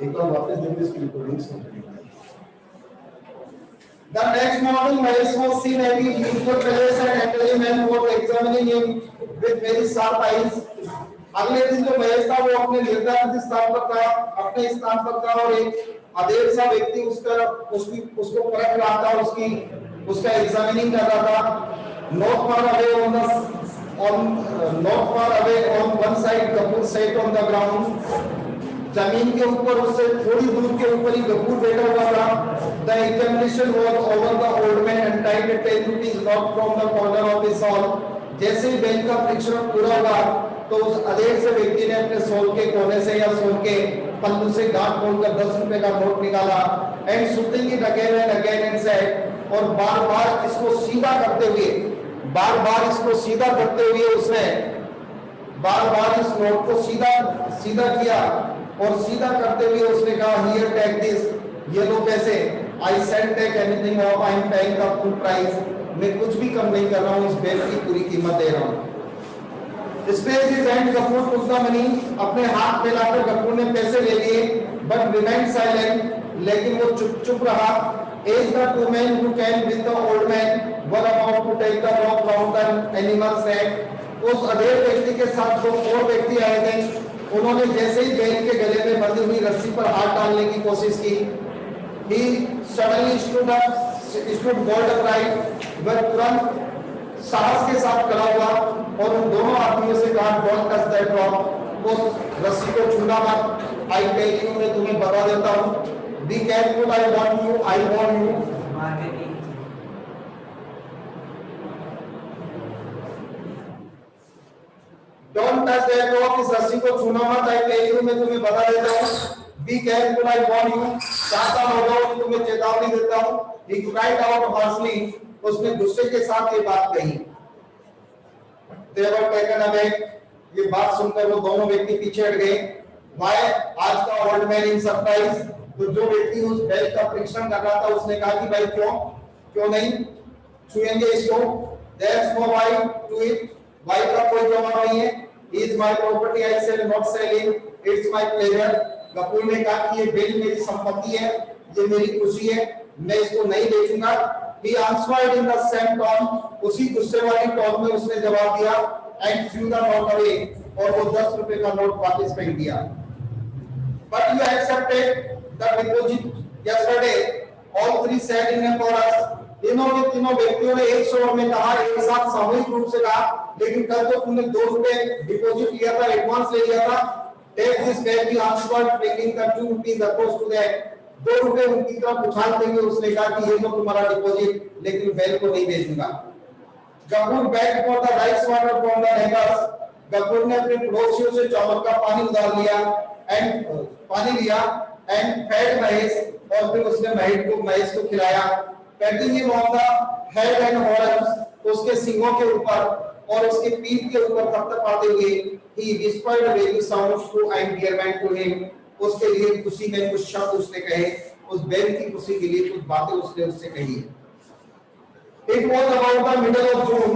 एक बार वापस देखिए इसकी recording soon. The next morning, Mahesh was seen having used the palace and elderly man was examining him with very sharp eyes. अगले दिन जो महेश था वो अपने निर्धारित स्थान पर था, अपने स्थान पर था और एक अधेड़ सा व्यक्ति उसको परख रहा था, उसका एग्जामिनिंग कर रहा था। Not far away on one side, Kapoor sat on the ground. जमीन के ऊपर उससे थोड़ी दूर के ऊपर ही गफूर बैठा हुआ था। The examination was over. The old man untied a 10 rupees note from the corner of his shawl. जैसे ही बैंक का परीक्षण पूरा हुआ तो उस अधेड़ से व्यक्ति ने अपने शॉल के कोने से या शॉल के पल्लू से गांठ खोलकर 10 रुपए का नोट निकाला। And shooting it again and again and said, और बार-बार इसको सीधा करते हुए उसने बार-बार इस नोट को सीधा किया और सीधा करते हुए उसने कहा, हियर टेक दिस, ये लो पैसे। I sent take anything off, I am paying the full price, मैं कुछ भी कम नहीं कर रहा हूँ, इस बैग की पूरी कीमत दे रहा हूँ। Space is and Gafoor took the money, अपने हाथ फैलाकर गफूर ने पैसे ले लिए। बट रिमेन साइलेंट, लेकिन वो चुप रहा। As the two man who came with the old man were about to take the rope round the animal's neck, उस अधेड़ व्यक्ति के साथ जो और व्यक्ति आए थे, उन्होंने जैसे ही बैल के गले में बंधी हुई रस्सी पर हाथ डालने की कोशिश की, he suddenly stood bolt upright, वह तुरंत साहस के साथ खड़ा हुआ और उन दोनों आदमियों से कहा, don't touch that rope, उस रस्सी को छूना मत। I tell you, मैं तुम्हें बता देता हूँ, be careful, I warn you। Don't touch that rope, इस रस्सी को छूना मत। I tell you, मैं तुम्हें बता देता हूँ, be careful, I warn you, सावधान हो जाओ, तुम्हें चेतावनी देता हूँ। He cried out harshly, उसने गुस्से के साथ ये बात कही। They were taken aback, ये बात सुनकर वो दोनों व्यक्ति पीछे हट गए। Why? आज का old man in surprise, तो जो व्यक्ति उस बैग का परीक्षण कर रहा था उसने कहा कि भाई क्यों नहीं छुएंगे इसको? There's no why to it, why का कोई जवाब नहीं है। Is my property, I shall not sell it, it's my pleasure। Ghafoor ने कहा कि ये बैग मेरी संपत्ति है, ये मेरी खुशी है, मैं इसको नहीं बेचूंगा। He answered in the same tone, उसी गुस्से वाली टोन में उसने जवाब दिया। And threw the note away, और वो 10 रुपए का नोट वापस फेंक दिया। But you accepted the deposit yesterday, all three said in a chorus। तीनों व्यक्तियों ने एक स्वर में कहा, एक साथ सामूहिक रूप से कहा, लेकिन कल तो तुमने 2 रुपए डिपॉजिट लिया था, एडवांस ले लिया था। Take this back, he answered, taking the 2 rupees across to that। 2 रुपए उनकी तरफ उछालते हुए उसने कहा कि ये लो तुम्हारा डिपॉजिट, लेकिन बैल को नहीं बेचूंगा। Ghafoor begged for the rice water from the neighbors। Ghafoor ने अपने पड़ोसियों से चावल का पानी उधार लिया and fed महेश, और फिर उसने महेश को खिलाया। Patting him on the head and horns, उसके सींगों के ऊपर और उसके पीठ के ऊपर थपथपाते हुए, he whispered various sounds to endearment to him। उसके लिए खुशी में कुछ शब्द उसने कहे, उस बैल की खुशी के लिए कुछ बातें उसने उससे कही। It was about the middle of June,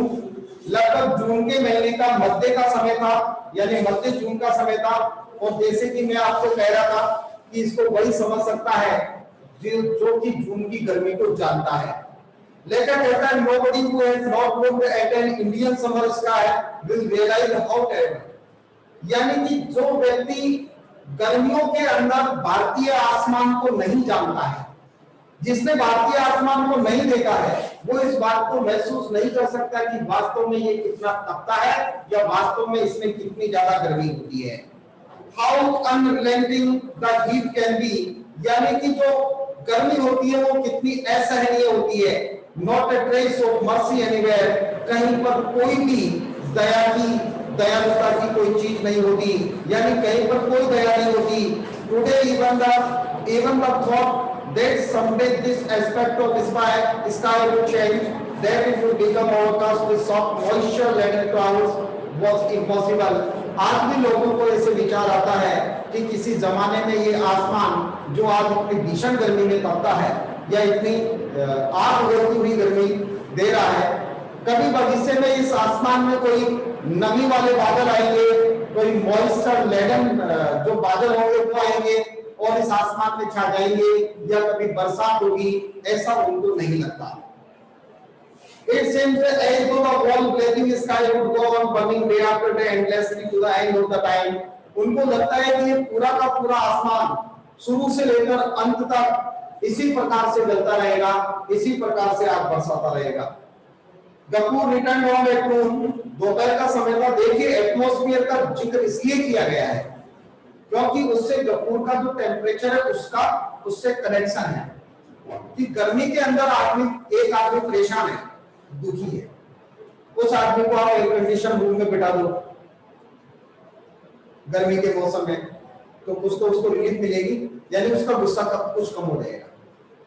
लगभग जून के महीने का मध्य का समय था, यानी मध्य जून का समय था। और जैसे कि मैं आपको कह रहा था कि इसको वही समझ सकता है जो कि जून की गर्मी को जानता है। लेटर कहता है, nobody who has not looked at an Indian summer sky will realize how terrible, यानी कि जो व्यक्ति गर्मियों के अंदर भारतीय आसमान को नहीं जानता है, जिसने भारतीय आसमान को नहीं देखा है, वो इस बात को महसूस नहीं कर सकता कि वास्तव में ये कितना तपता है या वास्तव में इसमें कितनी ज्यादा गर्मी होती है। How unrelenting the heat can be, यानी कि जो गर्मी होती है वो कितनी असहनीय होती है। Not a trace of mercy anywhere, कहीं पर कोई भी दयालुता की कोई चीज नहीं होती, यानी कहीं पर कोई दया नहीं होती। Today even the thought that someday this aspect of sky would change, that it would become overcast with soft moisture laden clouds was impossible। आज भी लोगों को ऐसे विचार आता है कि किसी जमाने में ये आसमान जो आज इतनी भीषण गर्मी में तपता है या इतनी आग उगलती हुई गर्मी दे रहा है, कभी भविष्य में इस आसमान में कोई नमी वाले बादल आएंगे, कोई मॉइस्चर लेडन जो बादल होंगे वो आएंगे, और इस आसमान में छा जाएंगे या कभी बरसात होगी, ऐसा उनको नहीं लगता। It seems as though the whole blazing sky would go on burning day after day endlessly to the end of the time. उनको लगता है कि ये पूरा का पूरा आसमान शुरू से लेकर अंत तक इसी प्रकार से जलता रहेगा, इसी प्रकार से आग बरसाता रहेगा। Gafoor return on at noon, दोपहर का समय था। देखिए एटमॉस्फेयर का जिक्र इसलिए किया गया है क्योंकि उससे गफूर का जो टेम्परेचर है उसका उससे कनेक्शन है कि गर्मी के अंदर एक आदमी परेशान है, दुखी है, उस आदमी को आप एयर कंडीशन रूम में बिठा दो गर्मी के मौसम में, तो कुछ तो उसको रिलीफ मिलेगी, यानी उसका गुस्सा कुछ कम हो जाएगा।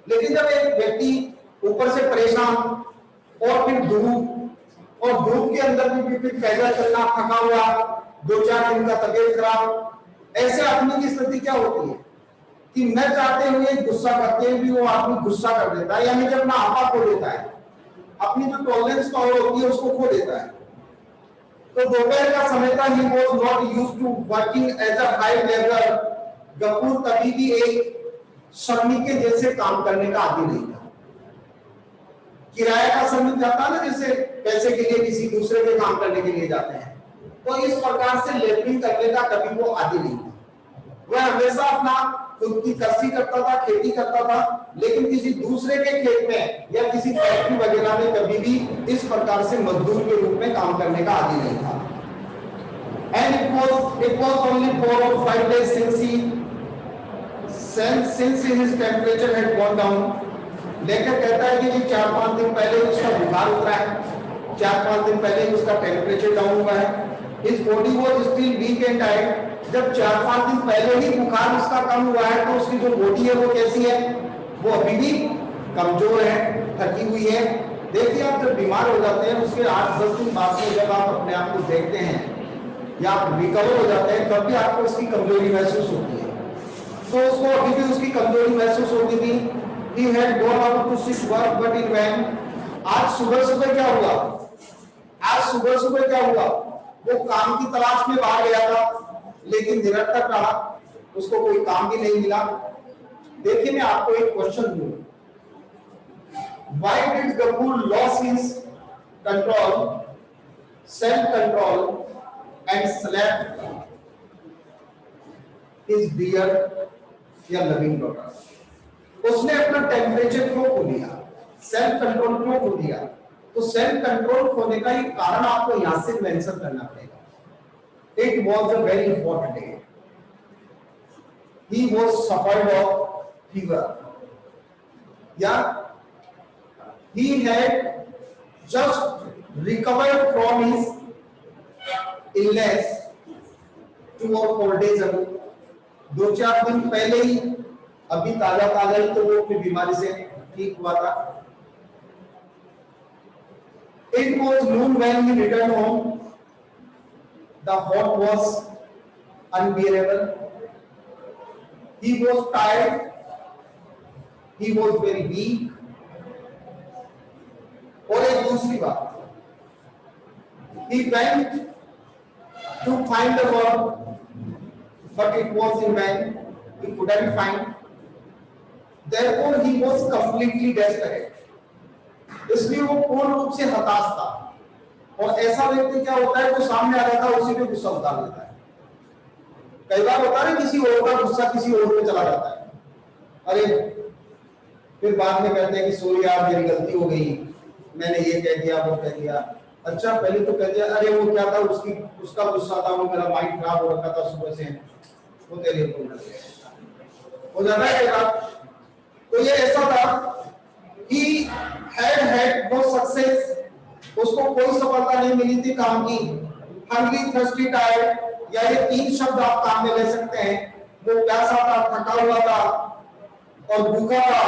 लेकिन जब एक व्यक्ति ऊपर से परेशान और फिर धूप के अंदर भी फिर पैदल चलना, थका हुआ, 2-4 दिन का तबीयत खराब, ऐसे आदमी की स्थिति क्या होती है कि न चाहते हुए गुस्सा करते हुए भी वो आदमी गुस्सा कर देता है, यानी जब ना आपा खो देता है, अपनी जो टॉलरेंस पावर होती है उसको खो देता है। तो दोपहर का समय था। He was not used to working as a high labour. Gafoor कभी भी एक श्रमिक के जैसे काम करने का आदी नहीं था। किराए का श्रमिक जाता है ना, जैसे पैसे के लिए किसी दूसरे के काम करने के लिए जाते हैं, तो इस प्रकार से लेबरिंग करने का कभी वो आदी नहीं था। वह हमेशा अपना खुद की कृषि करता था, खेती करता था, लेकिन किसी दूसरे के खेत में या किसी फैक्ट्री वगैरह में कभी भी इस प्रकार से मजदूर के रूप में काम करने का आदी नहीं था। And it was only 4 or 5 days since his temperature had gone down. लेकर कहता है कि 4-5 दिन पहले उसका बुखार उतरा है, 4-5 दिन पहले उसका टेम्परेचर डाउन हुआ है। His body was still weak and tired. जब 4-5 दिन पहले ही बुखार उसका कम हुआ है तो उसकी जो बॉडी है वो कैसी है, वो अभी भी कमजोर है, थकी हुई है। देखिए आप जब बीमार हो जाते हैं उसके 8-10 दिन बाद में जब आप अपने आप को देखते हैं या आप रिकवर हो जाते हैं तब भी आपको उसकी कमजोरी महसूस होती है। तो उसको अभी भी उसकी कमजोरी महसूस होती थी। He had gone out to seek work but in vain. आज सुबह क्या हुआ, वो काम की तलाश में बाहर गया था लेकिन निरर्थक रहा, उसको कोई काम भी नहीं मिला। देखिए मैं आपको एक क्वेश्चन दूं, why did Gafoor lose his control, self control and slapped his dear या लविंग डॉटर? उसने अपना टेम्परेचर क्यों खो दिया, सेल्फ कंट्रोल क्यों खो दिया? तो सेल्फ कंट्रोल खोने का एक कारण आपको यहां से मेंशन करना पड़ेगा। It was a very important day. He was suffered of fever. Yeah, he had just recovered from his illness 2 or 4 days ago. 2-4 दिन पहले ही, अभी ताजा ही तो वो अपनी बीमारी से ठीक हुआ था। It was noon when he returned home. The hot was unbearable. He was tired. He was very weak. और एक दूसरी बात, he went to find the work, but it was in vain. He couldn't find. Therefore, he was completely desperate. इसलिए वो पूर्ण रूप से हताश था। और ऐसा व्यक्ति क्या होता है, जो सामने आ जाता है उसी पे गुस्सा उतार देता है। कई बार होता है किसी और का गुस्सा किसी और पे चला जाता है, अरे फिर बाद में कहते हैं कि सॉरी यार मेरी गलती हो गई, मैंने ये कह दिया वो कह दिया। अच्छा पहले तो कह दिया अरे वो क्या था, उसका गुस्सा था, वो मेरा माइंड खराब हो रखा था सुबह से, वो तेरे हो जाता है। तो ये ऐसा था, he had no success, उसको कोई सफलता नहीं मिली थी काम की। hungry, thirsty, tired, या ये 3 शब्द आप काम में ले सकते हैं। वो प्यासा था, थका हुआ था और भूखा था।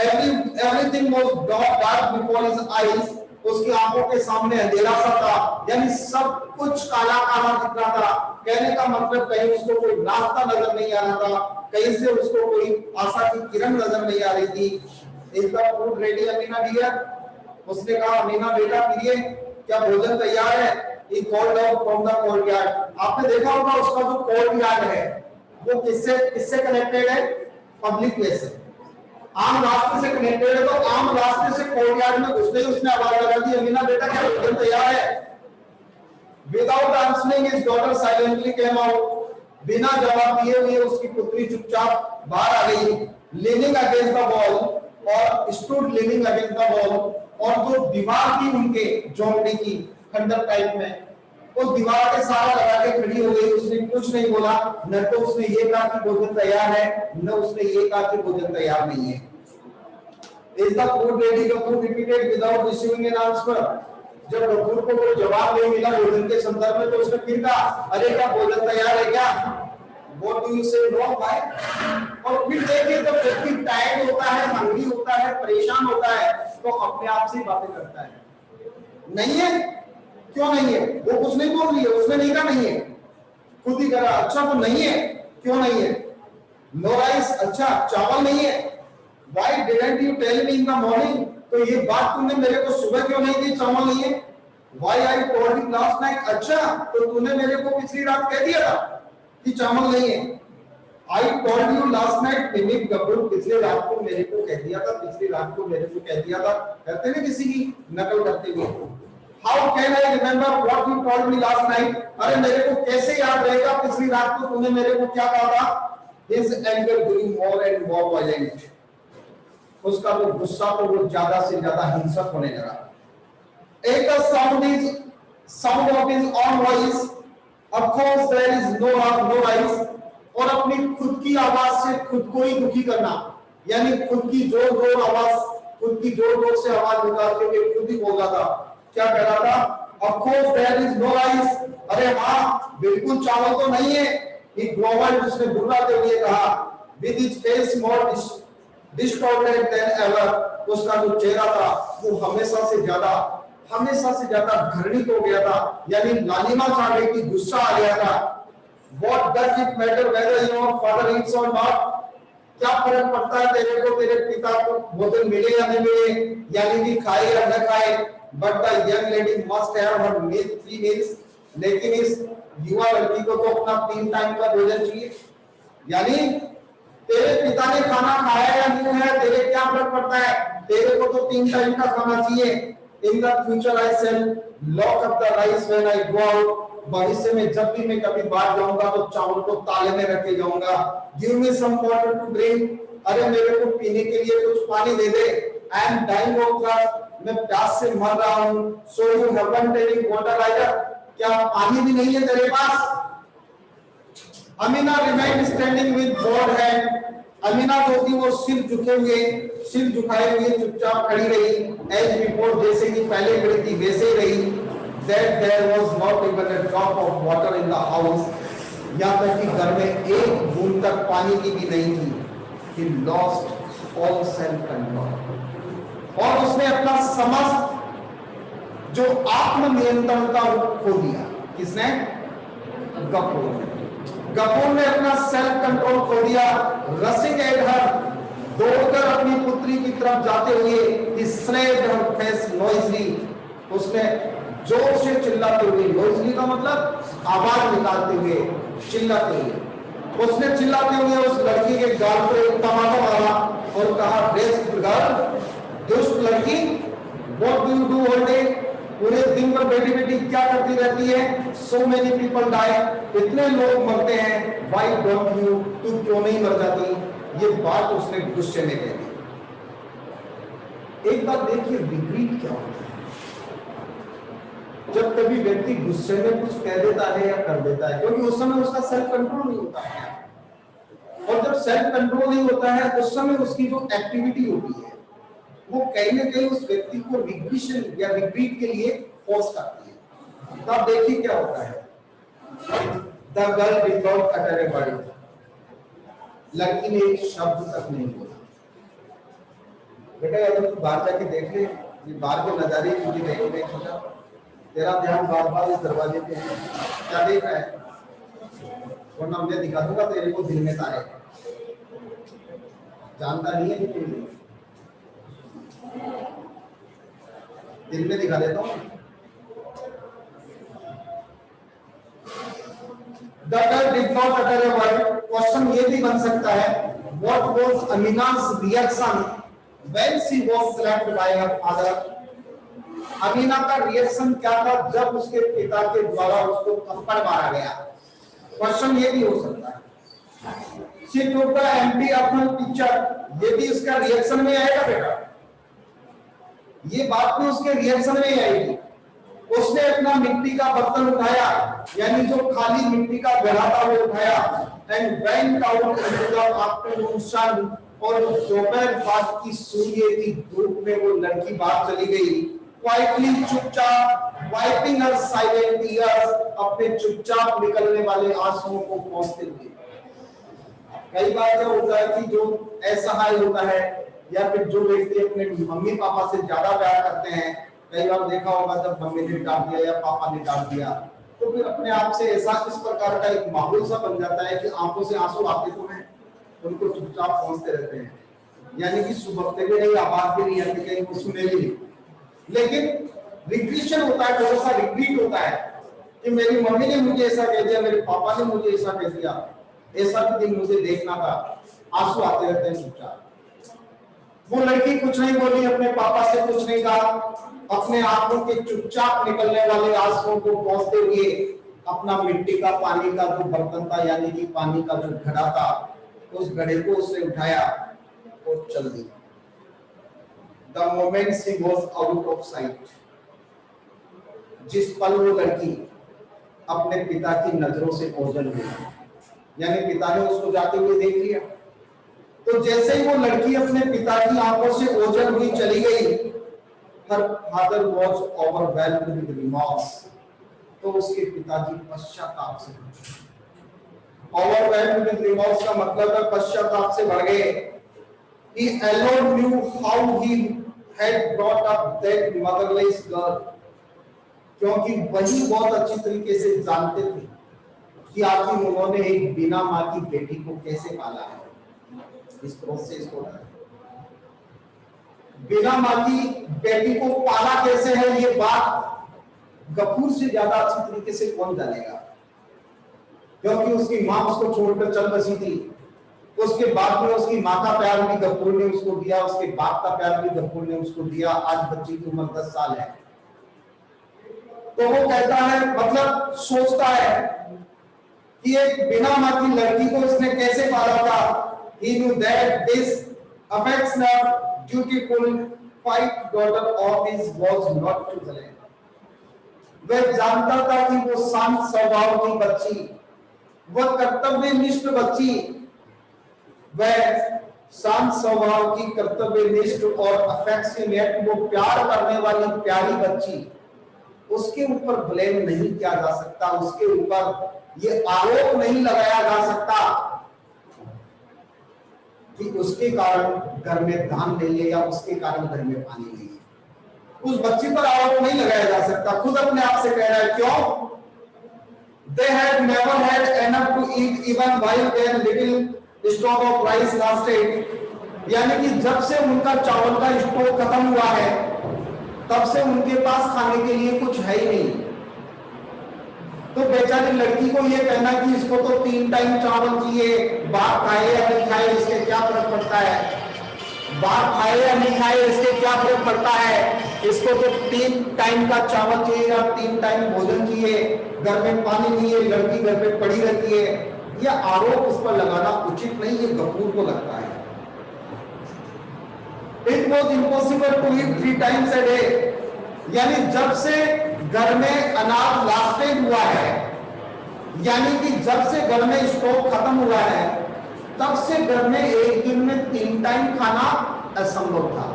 Everything was dark before his eyes, उसकी आंखों के सामने अंधेरा सा था, यानी सब कुछ काला काला दिख रहा था। कहने का मतलब कहीं उसको कोई रास्ता नजर नहीं आ रहा था, कहीं से उसको कोई आशा की किरण नजर नहीं आ रही थी। Is the food ready, Amina dear? उसने कहा अमीना बेटा प्रिय क्या भोजन तैयार है? He called out from the courtyard. आपने देखा होगा उसका जो कोर्टयार्ड है वो किससे किससे कनेक्टेड है? पब्लिक वे से, आम रास्ते से कनेक्टेड है। तो आम रास्ते से कोर्टयार्ड में घुसते ही उसने आवाज लगा दी, अमीना बेटा क्या भोजन तैयार है? Without answering his daughter silently came out. बिना जवाब दिए हुए उसकी पुत्री चुपचाप बाहर आ गई, लीनिंग अगेंस्ट द वॉल, और stood leaning against the wall. और जो दीवार थी उनके झोंपड़ी की खंडर टाइप में, उस दीवार के सहारा लगा के खड़ी हो गई। उसने कुछ नहीं बोला, न तो उसने ये कहा कि भोजन तैयार है, न उसने ये कहा कि भोजन तैयार नहीं है। Is the food ready? Kapoor repeated without receiving an answer. जब कपूर को कोई जवाब नहीं मिला भोजन के संदर्भ में, तो उसने फिर कहा, अरे क्या भोजन तैयार है क्या? What do you say? No, why? और फिर देखिए, जब व्यक्ति टायर्ड होता है, हंग्री होता है, परेशान होता है, तो अपने आप से बातें करता है। नहीं है? क्यों नहीं है? वो कुछ नहीं बोल रही है, उसने नहीं कहा नहीं है, खुद ही करा। अच्छा तो नहीं है, क्यों नहीं है? नो राइस, अच्छा चावल नहीं है। Why didn't you tell me in the morning? तो ये बात तुमने मेरे को सुबह क्यों नहीं दी, चावल नहीं है? Why I told you last night? अच्छा तो तूने मेरे को पिछली रात कह दिया था कि चावल नहीं है। I told you last night, mimic Kapoor पिछले रात को मेरे को कह दिया था, पिछली रात को मेरे को कह दिया था। कहते हैं किसी की नकल करते हुए, How can I remember what you told me last night? अरे मेरे को कैसे याद रहेगा पिछली रात को तूने मेरे को क्या कहा था? His anger grew more and more violent. उसका तो गुस्सा तो वो ज्यादा से ज्यादा हिंसक होने लगा। एक sound of his own voice, of course there is no rice. और अपनी खुद की आवाज से खुद को ही दुखी करना, यानी खुद की जोर आवाज, खुद की जोर से आवाज निकालते हुए खुद ही बोल रहा था। क्या कह रहा था? Of course there is no rice. अरे हाँ, बिल्कुल चावल तो नहीं है। ही ग्रोवर्ड, उसने बुर्राते हुए कहा, with his face more distorted then ever. उसका जो चेहरा था वो हमेशा से ज्यादा घृणित हो गया था, यानी लालिमा छा गई थी, गुस्सा आ गया था। What does it matter whether your father eats or not? क्या फर्क पड़ता है तेरे को, तेरे पिता को भोजन मिले या नहीं मिले, यानी कि खाए या न खाए। But the young lady must have her meal 3 meals। लेकिन इस युवा लड़की को तो अपना 3 टाइम का भोजन चाहिए। यानी तेरे पिता ने खाना खाया या नहीं खाया, तेरे क्या फर्क पड़ता है, तेरे को तो 3 टाइम का खाना चाहिए। In the future I shall lock up the rice when I go out. भविष्य में जब भी मैं कभी बाहर जाऊंगा तो चावल को ताले में रखे जाऊंगा। Give me some water to drink. अरे मेरे को पीने के लिए कुछ पानी दे दे। I am dying of thirst. मैं प्यास से मर रहा हूं। So you haven't any water either. क्या पानी भी नहीं है तेरे पास? Amina remained standing with board hand. Amina जो थी वो सिर झुकाए हुए चुपचाप खड़ी रही। एज बिफोर, जैसे कि पहले खड़ी थी वैसे ही रही। That there was not even a drop of water in the house। यहाँ तक कि घर में एक बूंद तक पानी की भी नहीं थी। He lost all self control। और उसने अपना समस्त जो आत्मनियंत्रण था वो खो दिया। किसने? गफूर ने अपना सेल्फ कंट्रोल खो दिया। रसिंग एट हर, दौड़कर अपनी पुत्री की तरफ जाते हुए, he slapped her face noisily। उसने जोर से चिल्लाते हुए, नॉइजली का मतलब आवाज निकालते हुए, चिल्लाते हुए, उसने चिल्लाते हुए उस लड़की के गाल पर एक तमाचा मारा और कहा, दुष्ट लड़की, what do you do all day? पूरे दिन भर बैठी बैठी क्या करती रहती है? सो मेनी पीपल डाई, इतने लोग मरते हैं, व्हाई डोंट यू, तू क्यों नहीं मर जाती? ये बात उसने गुस्से में कह दी। एक बात देखिए, विपरीत क्या होता है। जब कभी व्यक्ति गुस्से में कुछ कह देता है या कर देता है, क्योंकि उस समय उसका सेल्फ कंट्रोल नहीं होता है, और जब सेल्फ कंट्रोल नहीं होता है उस समय उसकी जो एक्टिविटी होती है वो कहीं ना कहीं उस व्यक्ति को रिग्रेशन या रिग्रेट के लिए फोर्स करती है। तो आप देखिए क्या होता है। The girl did not utter a word. लड़की ने एक शब्द तक नहीं बोला। बेटा यार तू बाहर जाके देख ले, ये बाहर के नजारे तुझे देखने को, तेरा ध्यान बार बार इस दरवाजे पे है, क्या देख रहा है? वरना मैं दिखा दूंगा तेरे को दिल में तारे। जानता नहीं है कि तुम दिल में दिखा देता हूँ। The girl did not utter a word. Question ये भी बन सकता है, what was Amina's reaction when she was slapped by her father? Amina का रिएक्शन क्या था जब उसके पिता के द्वारा उसको थप्पड़ मारा गया? क्वेश्चन ये भी हो सकता है। She took the empty apple pitcher, ये भी उसका रिएक्शन में आएगा बेटा, ये बात भी उसके रिएक्शन में ही आएगी। उसने अपना मिट्टी का बर्तन उठाया, यानी जो खाली मिट्टी का घड़ा था वो उठाया, and went out into the afternoon sun, और दोपहर बाद की सूर्य की धूप में वो लड़की बाहर चली गई, quietly चुपचाप, wiping her silent tears, अपने चुपचाप निकलने वाले आंसुओं को पोंछते हुए। कई बार क्या होता है कि जो असहाय होता है या फिर जो व्यक्ति अपने मम्मी पापा से ज्यादा प्यार करते हैं, कई बार देखा होगा जब मम्मी ने डांट दिया या पापा ने डांट दिया तो फिर अपने आप से ऐसा इस प्रकार का एक माहौल सा बन जाता है कि आंखों से आंसू आते तो हैं, उनको चुपचाप पहुंचते रहते हैं, यानी कि सुबकते भी नहीं, आवाज भी नहीं आती, कहीं वो सुने भी नहीं। लेकिन रिग्रेशन होता है, थोड़ा सा रिग्रेट होता है कि मेरी मम्मी ने मुझे ऐसा कह दिया, मेरे पापा ने मुझे ऐसा कह दिया, ऐसा भी दिन मुझे देखना था, आंसू आते रहते हैं चुपचाप। वो लड़की कुछ नहीं बोली, अपने पापा से कुछ नहीं कहा, अपने आंखों के चुपचाप निकलने वाले आंसुओं को पोंछते हुए अपना मिट्टी का पानी का जो बर्तन था, यानी कि पानी का जो घड़ा था, उस घड़े को उसने उठाया और चल दी। The moment she was out of sight, जिस पल वो लड़की अपने पिता की नजरों से ओझल हुई, यानी पिता ने उसको जाते हुए देख लिया, तो जैसे ही वो लड़की अपने पिता की आंखों से ओझल हुई चली गई, her father was overwhelmed with remorse, तो उसके पिताजी पश्चाताप से, overwhelmed with remorse का मतलब है पश्चाताप से भर गए। He alone knew how he had brought up that motherless girl, क्योंकि वही बहुत अच्छी तरीके से जानते थे कि आखिर उन्होंने एक बिना मां की बेटी को कैसे पाला है। इस प्रोसेस को बिना मां की बेटी को पाला कैसे है, ये बात गफूर से ज्यादा अच्छी तरीके से कौन जानेगा, क्योंकि उसकी मां उसको छोड़कर चल बसी थी, उसके बाद में उसकी मां का प्यार भी गफूर ने उसको दिया, उसके बाप का प्यार भी गफूर ने उसको दिया। आज बच्ची की उम्र 10 साल है, तो वो कहता है, मतलब सोचता है कि एक बिना मां की लड़की को इसने कैसे पाला था। He knew that this affectionate, dutiful, quiet daughter of his was not to blame. वह जानता था कि वो शांत स्वभाव की बच्ची, वह कर्तव्यनिष्ठ बच्ची, वह शांत स्वभाव की कर्तव्यनिष्ठ और अफेक्शनेट, वो प्यार करने वाली प्यारी बच्ची, उसके ऊपर ब्लेम नहीं किया जा सकता, उसके ऊपर ये आरोप नहीं लगाया जा सकता कि उसके कारण घर में धान नहीं है या उसके कारण घर में पानी नहीं है। उस बच्ची पर आरोप नहीं लगाया जा सकता, खुद अपने आप से कह रहा है, क्यों? They had never had enough to eat even while their little stock of rice lasted, यानी कि जब से उनका चावल का स्टॉक खत्म हुआ है, तब से उनके पास खाने के लिए कुछ है ही नहीं। तो बेचारी लड़की को ये कहना कि इसको तो 3 टाइम चावल चाहिए, बाप खाए या नहीं खाए इसके क्या फर्क पड़ता है, बाप खाए या नहीं खाए इसके क्या फर्क पड़ता है, इसको तो 3 टाइम का चावल चाहिए या 3 टाइम भोजन चाहिए, घर में पानी नहीं है, लड़की घर पे पड़ी रहती है, यह आरोप उस पर लगाना उचित नहीं, ये गफूर को लगता है। It was impossible to eat 3 times a day, यानी जब से घर में अनाज लास्टेड हुआ है, यानी कि जब से घर में स्टॉक खत्म हुआ है, तब से घर में एक दिन में 3 टाइम खाना असंभव था।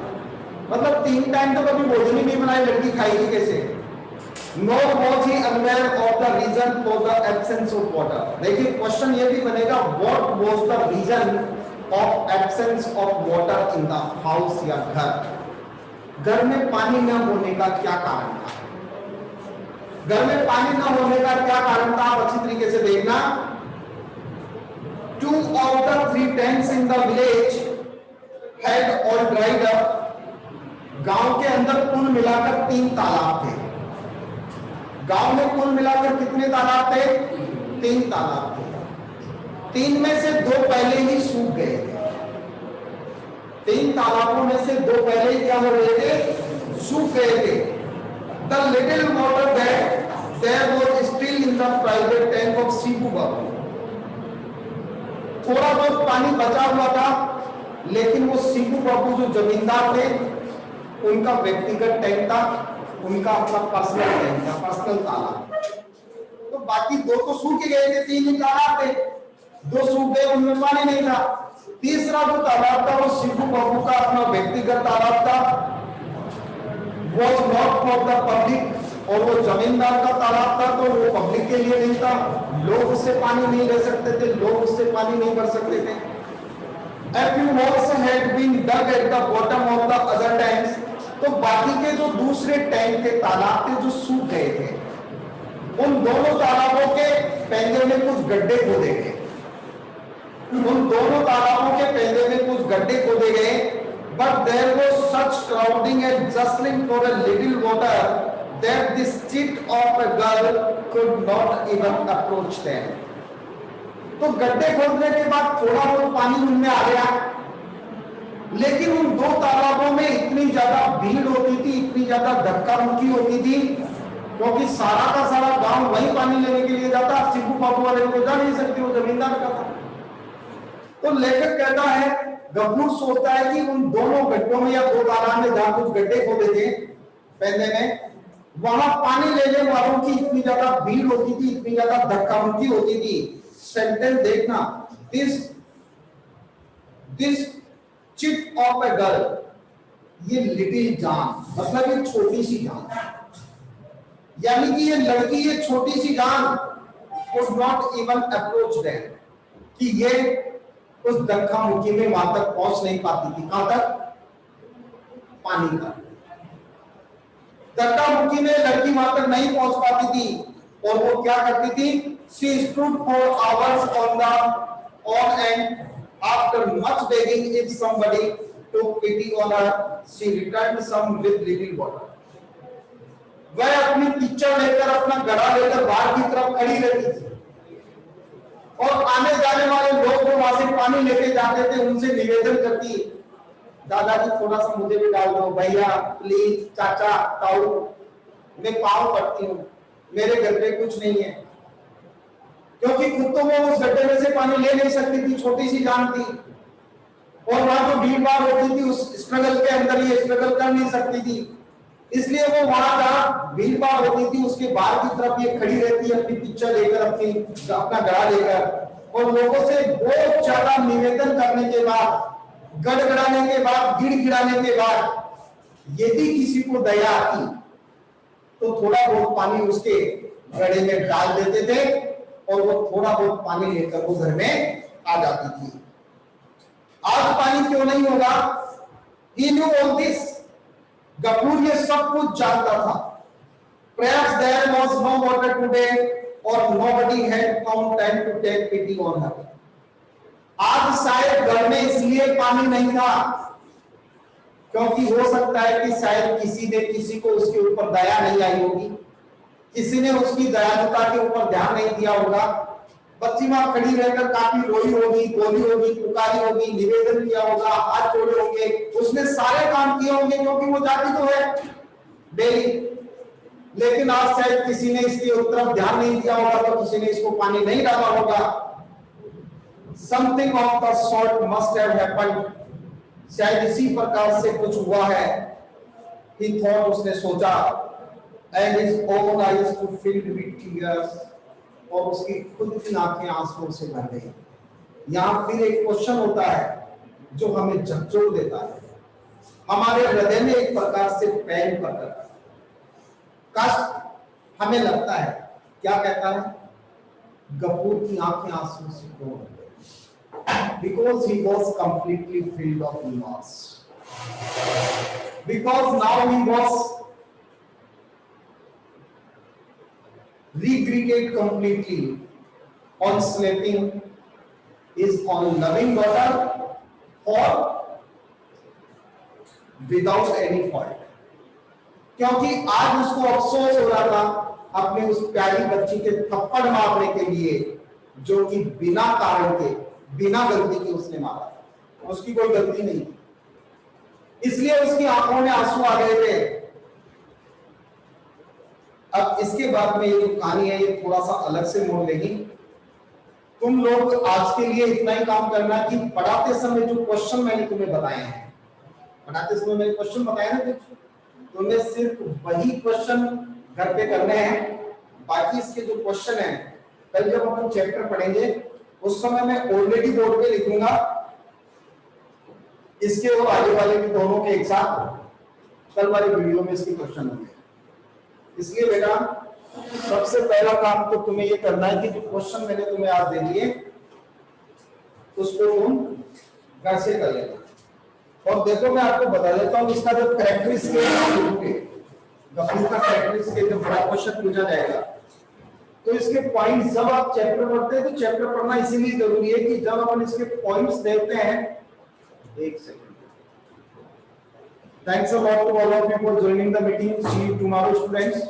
मतलब 3 टाइम तो कभी भोजन ही नहीं बनाई, लड़की खाएगी कैसे? Nor was he aware of the reason for the absence of water. देखिए क्वेश्चन ये भी बनेगा, what was the reason of absence of water in the house या घर में पानी न होने का क्या कारण था? घर में पानी न होने का क्या कारण था, आप अच्छी तरीके से देखना। 2 of the 3 tanks in the village had all dried up. गांव के अंदर कुल मिलाकर 3 तालाब थे। गांव में कुल मिलाकर कितने तालाब थे? 3 तालाब थे, 3 में से 2 पहले ही सूख गए थे। 3 तालाबों में से 2 पहले ही क्या हो गए थे, सूख गए थे। The little water that there was still in the private tank of Sipu Babu, थोड़ा बहुत पानी बचा हुआ था, लेकिन वो सीपू बाबू जो जमींदार थे उनका व्यक्तिगत टैंक था, उनका अपना पर्सनल टैंक था, पर्सनल तालाब। तो बाकी 2 तो सूख गए थे, 3 ही तालाब थे, 2 सूख गए, उनमें पानी नहीं था। तीसरा जो तालाब था वो सीपू बाबू का अपना व्यक्तिगत तालाब था, was not for the public, और वो जमींदार का तालाब था तो वो पब्लिक के लिए नहीं था, लोग उससे पानी नहीं ले सकते थे, लोग उससे पानी नहीं भर सकते थे। A few holes had been dug at the bottom of the other tanks, तो बाकी के जो दूसरे टैंक के तालाब थे जो सूख गए थे, उन दोनों तालाबों के पैंदे में कुछ गड्ढे खोदे गए, उन दोनों तालाबों के पैंदे में कुछ गड्ढे खोदे गए। But there was such crowding and jostling for a little water that this chit of a girl could not even approach them. तो गड्ढे खोदने के बाद थोड़ा बहुत पानी उनमें आ गया, लेकिन उन 2 तालाबों में इतनी ज्यादा भीड़ होती थी, इतनी ज्यादा धक्का मुक्की होती थी, क्योंकि सारा का सारा गांव वही पानी लेने के लिए जाता। सीपू बाबू वाले को जा नहीं सकते, वो जमींदार का था। तो लेखक कहता है, गफूर सोचता है कि उन दोनों गड्ढों में या 2 तालाब में जहां कुछ गड्ढे खोदे थे पैंदे में, वहां पानी लेने वालों की इतनी ज्यादा भीड़ होती थी, इतनी ज्यादा धक्का मुक्की होती थी। सेंटेंस देखना, this chit of a girl, ये लिटिल जान मतलब ये छोटी सी जान, यानी कि ये लड़की, ये छोटी सी जान could not even approach them, कि ये उस धक्का मुक्की में वहां तक पहुंच नहीं पाती थी। कहां तक, पानी का धक्का मुक्की में लड़की वहां तक नहीं पहुंच पाती थी, और वो क्या करती थी, she stood for hours on end. After much begging, if somebody took pity on her, she returned some with little water. वह अपनी पिक्चर लेकर, अपना घड़ा लेकर बाहर की तरफ खड़ी रहती थी, और आने जाने वाले लोग जो वहां से पानी लेके जाते थे उनसे निवेदन करती, दादाजी थोड़ा सा मुझे भी डाल दो, भैया प्लीज, चाचा ताऊ, मैं पाँव पड़ती हूँ, मेरे घर पे कुछ नहीं है। क्योंकि खुद तो वो उस गड्ढे में से पानी ले नहीं सकती थी, छोटी सी जान थी, और वहां जो भीड़ भाड़ होती थी उस स्ट्रगल के अंदर ये स्ट्रगल कर नहीं सकती थी, इसलिए वो वहां जहां भीड़ भाड़ होती थी उसके बाहर की तरफ ये खड़ी रहती है, अपनी पिक्चर लेकर, अपना घड़ा लेकर, और लोगों से बहुत ज्यादा निवेदन करने के बाद, गड़गड़ाने के बाद, गिड़गिड़ाने के बाद, यदि किसी को दया आती तो थोड़ा बहुत पानी उसके घड़े में डाल देते थे, और वो थोड़ा बहुत पानी लेकर वो घर में आ जाती थी। आज पानी क्यों नहीं होगा? He knew all this. Ghafoor ये सब कुछ जानता था। Perhaps there was no water today, or nobody had found time to take pity on her. आज शायद घर में इसलिए पानी नहीं था क्योंकि हो सकता है कि शायद किसी ने किसी को उसके ऊपर दया नहीं आई होगी, किसी ने उसकी दयालुता के ऊपर ध्यान नहीं दिया होगा। बच्ची वहां खड़ी रहकर काफी रोई होगी, बोली होगी, पुकारी होगी, निवेदन किया होगा, हाथ जोड़े होंगे, उसने सारे काम किए होंगे क्योंकि वो जाती तो है डेली, लेकिन आज शायद किसी ने इसकी तरफ ध्यान नहीं दिया होगा, तो किसी ने इसको पानी नहीं डाला होगा। Something of the sort must have happened. शायद इसी प्रकार से कुछ हुआ है। He thought, उसने सोचा, and his own eyes to filled with tears, और उसकी खुद की आंखें आंसुओं से भर गई। यहाँ फिर एक क्वेश्चन होता है जो हमें झकझोर देता है, हमारे हृदय में एक प्रकार से पैन पड़ता है, कष्ट हमें लगता है। क्या कहता है? गफूर की आंखें आंसुओं से क्यों भर गई? Because he was completely filled of remorse. Because now he was regretted completely on sleeping his on loving daughter, or without any fault. क्योंकि आज उसको अफसोस हो रहा था अपने उस प्यारी बच्ची के थप्पड़ मारने के लिए जो कि बिना कारण के, बिना गलती के उसने मारा, उसकी कोई गलती नहीं, इसलिए उसकी आंखों में आंसू आ गए थे। अब इसके बाद में ये जो कहानी है ये थोड़ा सा अलग से मोड़ लेगी। तुम लोग आज के लिए इतना ही काम करना कि पढ़ाते समय जो क्वेश्चन मैंने तुम्हें बताए हैं, पढ़ाते समय मैंने क्वेश्चन बताए ना कुछ, तुम्हें सिर्फ वही क्वेश्चन घर पे करने हैं। बाकी इसके जो क्वेश्चन हैं कल जब अपन चैप्टर पढ़ेंगे उस समय मैं ऑलरेडी बोर्ड पे लिखूंगा, इसके और आगे वाले के दोनों के एक साथ कल वाले वीडियो में इसके क्वेश्चन होंगे। इसलिए बेटा सबसे पहला काम तो तुम्हें ये करना है कि जो क्वेश्चन मैंने तुम्हें आज दे दिए उसको तुम घर से कर लेना। और देखो मैं आपको बता देता हूं इसका जो कैरेक्टरिस्टिक लिखोगे, जब इसका कैरेक्टरिस्टिक जब बड़ा क्वेश्चन पूछा जाएगा तो इसके पॉइंट्स, जब आप चैप्टर पढ़ते हैं तो चैप्टर पढ़ना इसीलिए जरूरी है कि जब अपन इसके पॉइंट्स देखते हैं, एक second, thanks a lot to all of you for joining the meeting, see you tomorrow students.